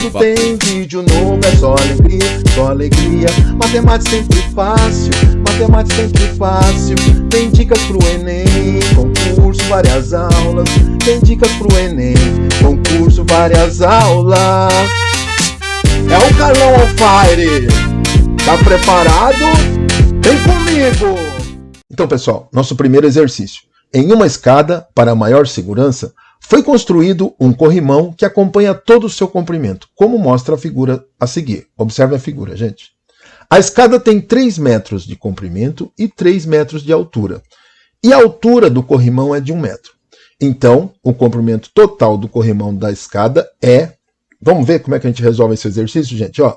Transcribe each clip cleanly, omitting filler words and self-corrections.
Tem vídeo novo, é só alegria, só alegria. Matemática sempre fácil, matemática sempre fácil. Tem dicas pro Enem, concurso, várias aulas. Tem dicas pro Enem, concurso, várias aulas. É o Carlão on Fire. Tá preparado? Vem comigo! Então, pessoal, nosso primeiro exercício. Em uma escada, para maior segurança, foi construído um corrimão que acompanha todo o seu comprimento, como mostra a figura a seguir. Observe a figura, gente. A escada tem 3 metros de comprimento e 3 metros de altura. E a altura do corrimão é de 1 metro. Então, o comprimento total do corrimão da escada é... Vamos ver como é que a gente resolve esse exercício, gente? Ó,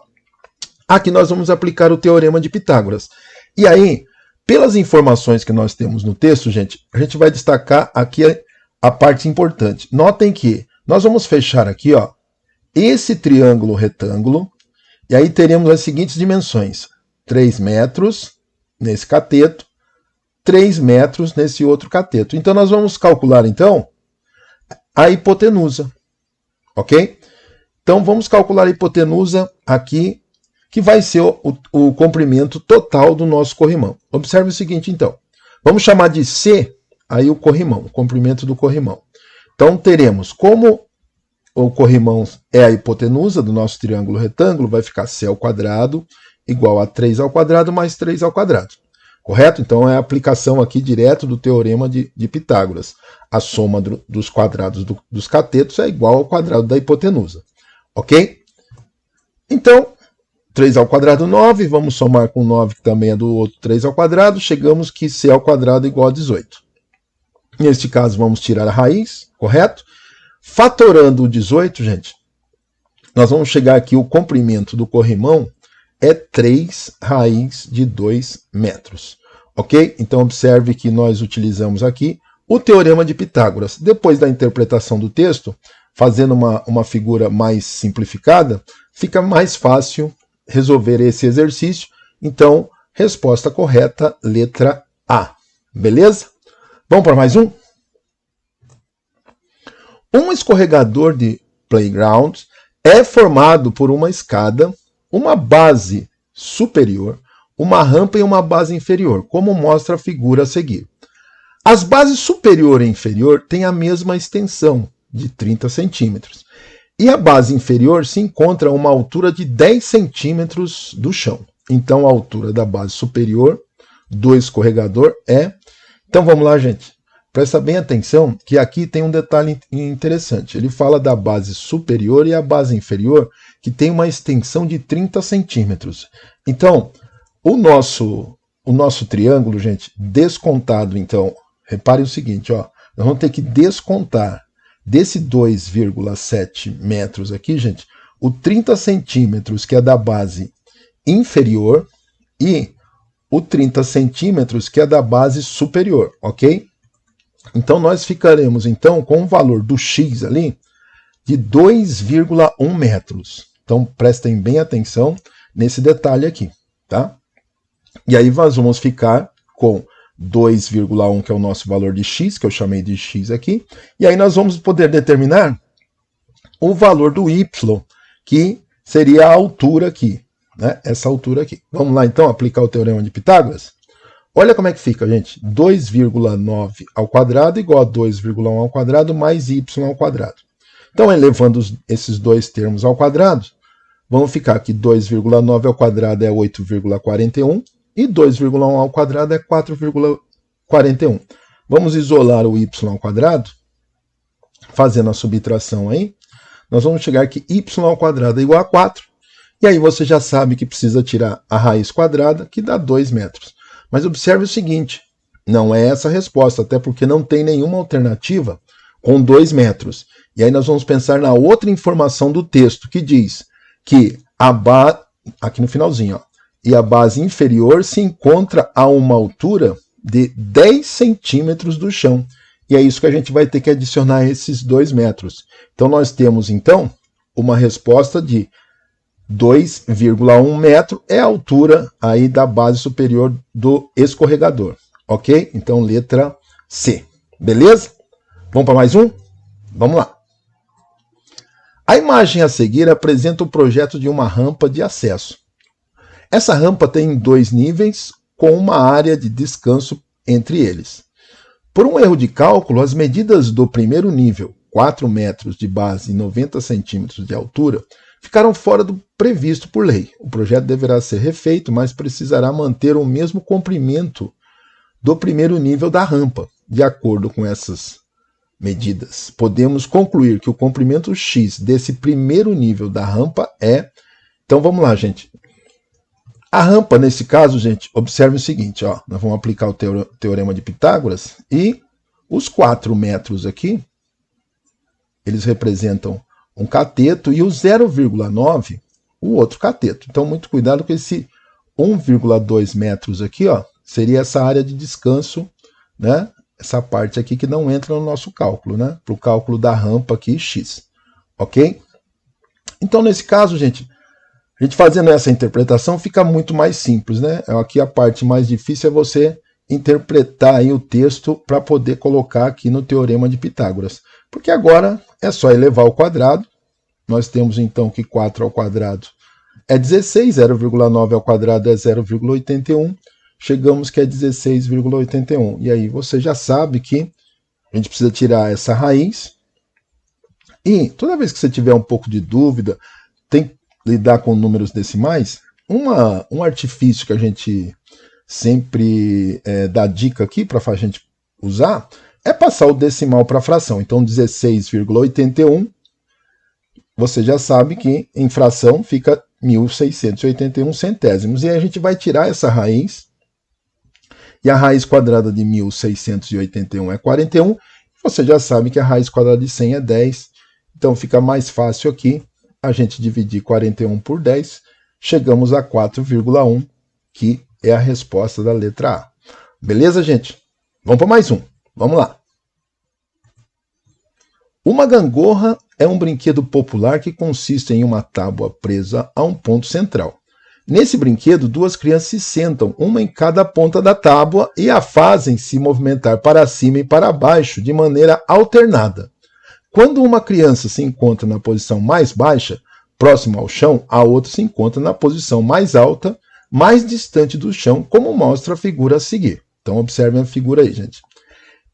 aqui nós vamos aplicar o Teorema de Pitágoras. E aí, pelas informações que nós temos no texto, gente, a gente vai destacar aqui a parte importante. Notem que nós vamos fechar aqui, ó, esse triângulo retângulo, e aí teremos as seguintes dimensões. 3 metros nesse cateto, 3 metros nesse outro cateto. Então nós vamos calcular, então, a hipotenusa. Ok? Então vamos calcular a hipotenusa aqui, que vai ser o comprimento total do nosso corrimão. Observe o seguinte, então. Vamos chamar de C aí o corrimão, o comprimento do corrimão. Então teremos, como o corrimão é a hipotenusa do nosso triângulo retângulo, vai ficar C ao quadrado igual a 3 ao quadrado mais 3 ao quadrado. Correto? Então é a aplicação aqui direto do Teorema de Pitágoras. A soma dos quadrados dos catetos é igual ao quadrado da hipotenusa. Ok? Então, 3 ao quadrado, 9. Vamos somar com 9, que também é do outro 3 ao quadrado. Chegamos que C ao quadrado é igual a 18. Neste caso, vamos tirar a raiz, correto? Fatorando o 18, gente, nós vamos chegar aqui, o comprimento do corrimão é 3 raiz de 2 metros. Ok? Então, observe que nós utilizamos aqui o Teorema de Pitágoras. Depois da interpretação do texto, fazendo uma figura mais simplificada, fica mais fácil resolver esse exercício. Então, resposta correta, letra A. Beleza? Vamos para mais um? Um escorregador de playground é formado por uma escada, uma base superior, uma rampa e uma base inferior, como mostra a figura a seguir. As bases superior e inferior têm a mesma extensão, de 30 centímetros, e a base inferior se encontra a uma altura de 10 centímetros do chão. Então, a altura da base superior do escorregador é... Então vamos lá, gente. Presta bem atenção que aqui tem um detalhe interessante. Ele fala da base superior e a base inferior, que tem uma extensão de 30 centímetros. Então, o nosso triângulo, gente, descontado, então, repare o seguinte, ó, nós vamos ter que descontar desse 2,7 metros aqui, gente, o 30 centímetros, que é da base inferior, e o 30 centímetros, que é da base superior, ok? Então, nós ficaremos, então, com o valor do x ali de 2,1 metros. Então, prestem bem atenção nesse detalhe aqui, tá? E aí, nós vamos ficar com 2,1, que é o nosso valor de x, que eu chamei de x aqui. E aí, nós vamos poder determinar o valor do y, que seria a altura aqui. Né? Essa altura aqui. Vamos lá, então, aplicar o Teorema de Pitágoras? Olha como é que fica, gente. 2,9 ao quadrado igual a 2,1 ao quadrado mais y ao quadrado. Então, elevando esses dois termos ao quadrado, vamos ficar aqui 2,9 ao quadrado é 8,41 e 2,1 ao quadrado é 4,41. Vamos isolar o y ao quadrado, fazendo a subtração aí. Nós vamos chegar que y ao quadrado é igual a 4. E aí você já sabe que precisa tirar a raiz quadrada, que dá 2 metros. Mas observe o seguinte, não é essa a resposta, até porque não tem nenhuma alternativa com 2 metros. E aí nós vamos pensar na outra informação do texto, que diz que a base, aqui no finalzinho, ó, e a base inferior se encontra a uma altura de 10 centímetros do chão. E é isso que a gente vai ter que adicionar esses 2 metros. Então nós temos, então, uma resposta de 2,1 metro é a altura aí da base superior do escorregador, ok? Então, letra C, beleza? Vamos para mais um? Vamos lá. A imagem a seguir apresenta o projeto de uma rampa de acesso. Essa rampa tem 2 níveis, com uma área de descanso entre eles. Por um erro de cálculo, as medidas do primeiro nível, 4 metros de base e 90 centímetros de altura, ficaram fora do previsto por lei. O projeto deverá ser refeito, mas precisará manter o mesmo comprimento do primeiro nível da rampa. De acordo com essas medidas, podemos concluir que o comprimento X desse primeiro nível da rampa é... Então vamos lá, gente. A rampa, nesse caso, gente, observe o seguinte, ó, nós vamos aplicar o teorema de Pitágoras e os 4 metros aqui, eles representam um cateto e o 0,9 o outro cateto. Então, muito cuidado com esse 1,2 metros aqui, ó, seria essa área de descanso, né? Essa parte aqui que não entra no nosso cálculo, né? Para o cálculo da rampa aqui, X. Ok? Então, nesse caso, gente, a gente fazendo essa interpretação fica muito mais simples, né? Aqui a parte mais difícil é você interpretar aí o texto para poder colocar aqui no teorema de Pitágoras. Porque agora é só elevar ao quadrado. Nós temos então que 4 ao quadrado é 16, 0,9 ao quadrado é 0,81. Chegamos que é 16,81. E aí você já sabe que a gente precisa tirar essa raiz. E toda vez que você tiver um pouco de dúvida, tem que lidar com números decimais. Um artifício que a gente sempre dá dica aqui para a gente usar é passar o decimal para a fração. Então 16,81, você já sabe que em fração fica 1.681 centésimos. E aí a gente vai tirar essa raiz. E a raiz quadrada de 1.681 é 41. Você já sabe que a raiz quadrada de 100 é 10. Então fica mais fácil aqui a gente dividir 41 por 10. Chegamos a 4,1, que é a resposta da letra A. Beleza, gente? Vamos para mais um. Vamos lá. Uma gangorra é um brinquedo popular que consiste em uma tábua presa a um ponto central. Nesse brinquedo, 2 crianças se sentam, uma em cada ponta da tábua, e a fazem se movimentar para cima e para baixo de maneira alternada. Quando uma criança se encontra na posição mais baixa, próximo ao chão, a outra se encontra na posição mais alta, mais distante do chão, como mostra a figura a seguir. Então observem a figura aí, gente.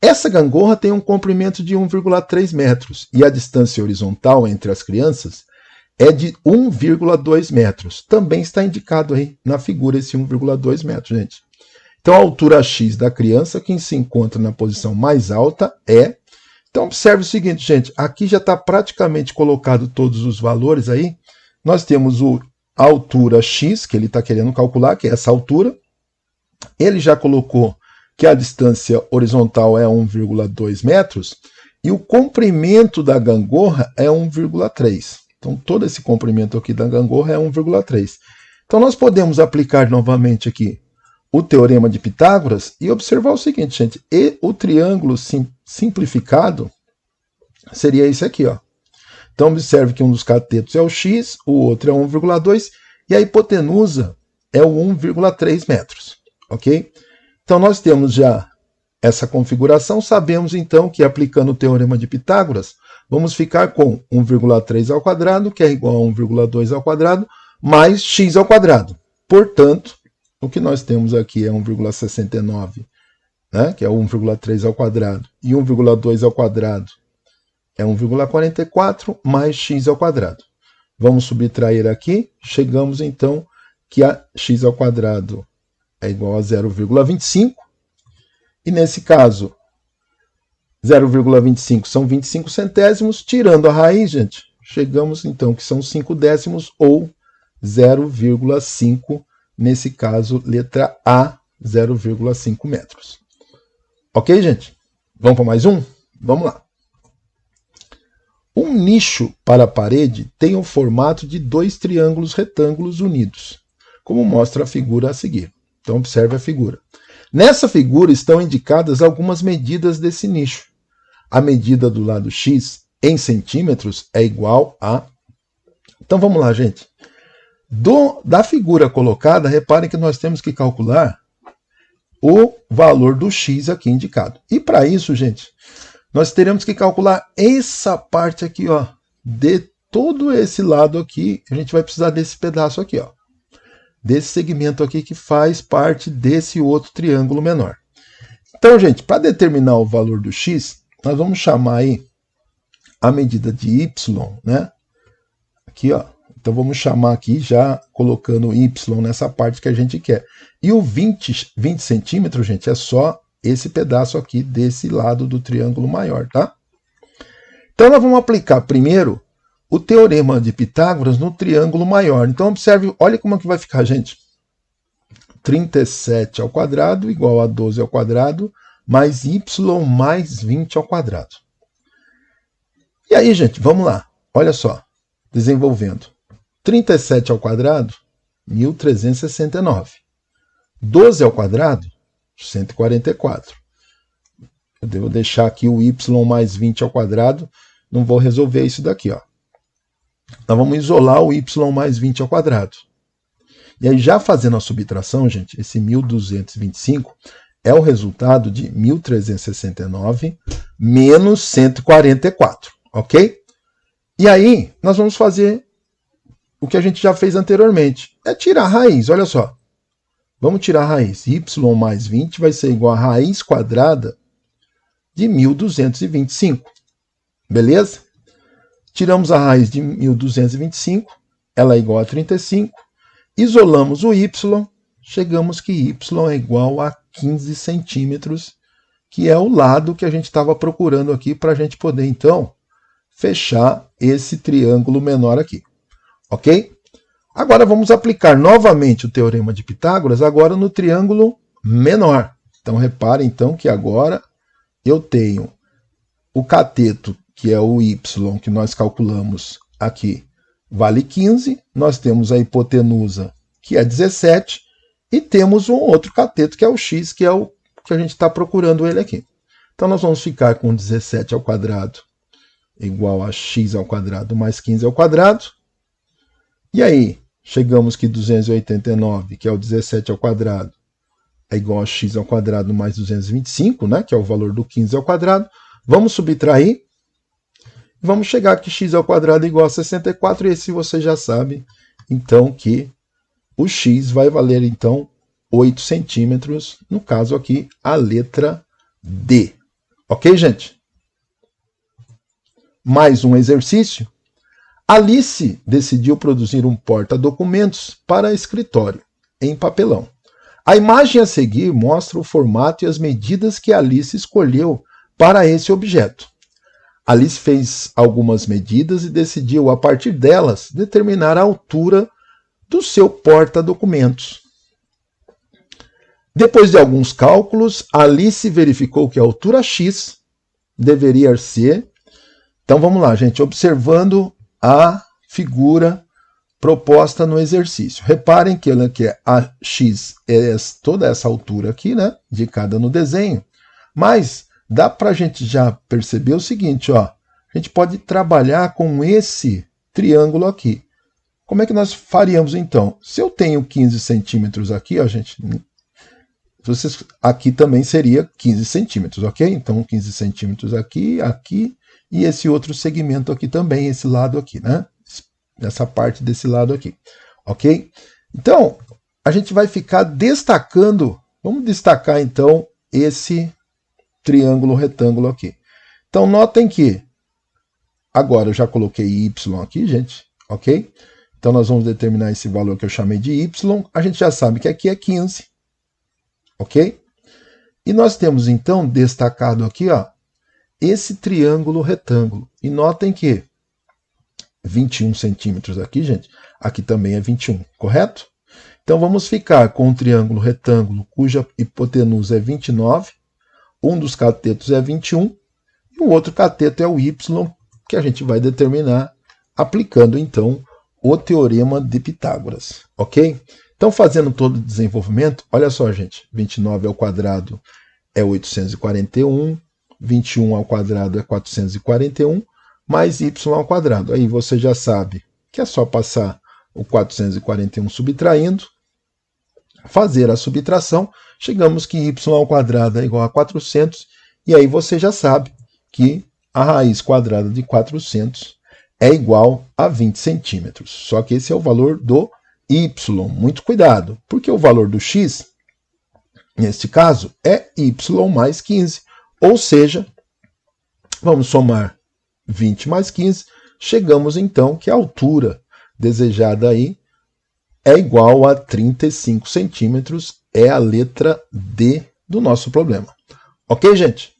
Essa gangorra tem um comprimento de 1,3 metros e a distância horizontal entre as crianças é de 1,2 metros. Também está indicado aí na figura esse 1,2 metros, gente. Então a altura X da criança, quem se encontra na posição mais alta é... Então observe o seguinte, gente, aqui já está praticamente colocado todos os valores aí. Nós temos a altura X, que ele está querendo calcular, que é essa altura. Ele já colocou que a distância horizontal é 1,2 metros e o comprimento da gangorra é 1,3. Então todo esse comprimento aqui da gangorra é 1,3. Então nós podemos aplicar novamente aqui o teorema de Pitágoras e observar o seguinte, gente, e o triângulo simplificado seria esse aqui, ó. Então observe que um dos catetos é o X, o outro é 1,2 e a hipotenusa é o 1,3 metros, ok? Então nós temos já essa configuração, sabemos então que aplicando o teorema de Pitágoras, vamos ficar com 1,3 ao quadrado, que é igual a 1,2 ao quadrado, mais x ao quadrado. Portanto, o que nós temos aqui é 1,69, né, que é 1,3 ao quadrado, e 1,2 ao quadrado é 1,44 mais x ao quadrado. Vamos subtrair aqui, chegamos então que a x ao quadrado é igual a 0,25, e nesse caso, 0,25 são 25 centésimos, tirando a raiz, gente, chegamos então que são 5 décimos, ou 0,5, nesse caso, letra A, 0,5 metros. Ok, gente? Vamos para mais um? Vamos lá. Um nicho para a parede tem o formato de 2 triângulos retângulos unidos, como mostra a figura a seguir. Então, observe a figura. Nessa figura estão indicadas algumas medidas desse nicho. A medida do lado X em centímetros é igual a... Então, vamos lá, gente. Da figura colocada, reparem que nós temos que calcular o valor do X aqui indicado. E para isso, gente, nós teremos que calcular essa parte aqui, ó, de todo esse lado aqui, a gente vai precisar desse pedaço aqui, ó. Desse segmento aqui que faz parte desse outro triângulo menor. Então, gente, para determinar o valor do x, nós vamos chamar aí a medida de y, né? Aqui, ó. Então vamos chamar aqui já colocando y nessa parte que a gente quer. E o 20 centímetros, gente, é só esse pedaço aqui desse lado do triângulo maior, tá? Então nós vamos aplicar primeiro o teorema de Pitágoras no triângulo maior. Então observe, olha como é que vai ficar, gente. 37 ao quadrado igual a 12 ao quadrado mais y mais 20 ao quadrado. E aí, gente, vamos lá. Olha só, desenvolvendo. 37 ao quadrado, 1.369. 12 ao quadrado, 144. Eu devo deixar aqui o y mais 20 ao quadrado. Não vou resolver isso daqui, ó. Nós vamos isolar o y mais 20 ao quadrado. E aí, já fazendo a subtração, gente, esse 1.225 é o resultado de 1.369 menos 144, ok? E aí, nós vamos fazer o que a gente já fez anteriormente. É tirar a raiz, olha só. Vamos tirar a raiz. Y mais 20 vai ser igual a raiz quadrada de 1.225. Beleza? Tiramos a raiz de 1.225, ela é igual a 35. Isolamos o y, chegamos que y é igual a 15 centímetros, que é o lado que a gente estava procurando aqui para a gente poder, então, fechar esse triângulo menor aqui. Ok? Agora vamos aplicar novamente o teorema de Pitágoras, agora no triângulo menor. Então, repare então que agora eu tenho o cateto, que é o y que nós calculamos aqui, vale 15, nós temos a hipotenusa, que é 17, e temos um outro cateto, que é o x, que é o que a gente está procurando ele aqui. Então nós vamos ficar com 17 ao quadrado igual a x ao quadrado mais 15 ao quadrado. E aí, chegamos que 289, que é o 17 ao quadrado, é igual a x ao quadrado mais 225, né, que é o valor do 15 ao quadrado. Vamos subtrair. Vamos chegar que x ao quadrado é igual a 64, e esse você já sabe, então, que o x vai valer, então, 8 centímetros, no caso aqui, a letra D. Ok, gente? Mais um exercício. Alice decidiu produzir um porta-documentos para escritório, em papelão. A imagem a seguir mostra o formato e as medidas que Alice escolheu para esse objeto. Alice fez algumas medidas e decidiu, a partir delas, determinar a altura do seu porta-documentos. Depois de alguns cálculos, Alice verificou que a altura x deveria ser... Então vamos lá, gente, observando a figura proposta no exercício. Reparem que a x é toda essa altura aqui, né, indicada no desenho, mas dá para a gente já perceber o seguinte, ó, a gente pode trabalhar com esse triângulo aqui. Como é que nós faríamos então? Se eu tenho 15 centímetros aqui, ó, gente, aqui também seria 15 centímetros, ok? Então 15 centímetros aqui, aqui, e esse outro segmento aqui também, esse lado aqui, né? Essa parte desse lado aqui, ok? Então, a gente vai ficar destacando, vamos destacar então esse triângulo retângulo aqui. Então, notem que, agora eu já coloquei y aqui, gente, ok? Então, nós vamos determinar esse valor que eu chamei de y, a gente já sabe que aqui é 15, ok? E nós temos, então, destacado aqui, ó, esse triângulo retângulo. E notem que 21 centímetros aqui, gente, aqui também é 21, correto? Então, vamos ficar com um triângulo retângulo cuja hipotenusa é 29, um dos catetos é 21, e o outro cateto é o y, que a gente vai determinar aplicando, então, o teorema de Pitágoras, ok? Então, fazendo todo o desenvolvimento, olha só, gente, 29 ao quadrado é 841, 21 ao quadrado é 441, mais y ao quadrado. Aí você já sabe que é só passar o 441 subtraindo, fazer a subtração, chegamos que y ao quadrado é igual a 400, e aí você já sabe que a raiz quadrada de 400 é igual a 20 centímetros. Só que esse é o valor do y. Muito cuidado, porque o valor do x, neste caso, é y mais 15. Ou seja, vamos somar 20 mais 15, chegamos então que a altura desejada aí é igual a 35 centímetros, é a letra D do nosso problema. Ok, gente?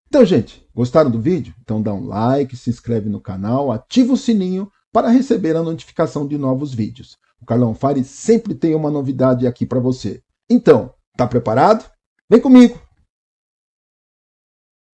Então, gente, gostaram do vídeo? Então dá um like, se inscreve no canal, ativa o sininho para receber a notificação de novos vídeos. O Carlão Fari sempre tem uma novidade aqui para você. Então, tá preparado? Vem comigo!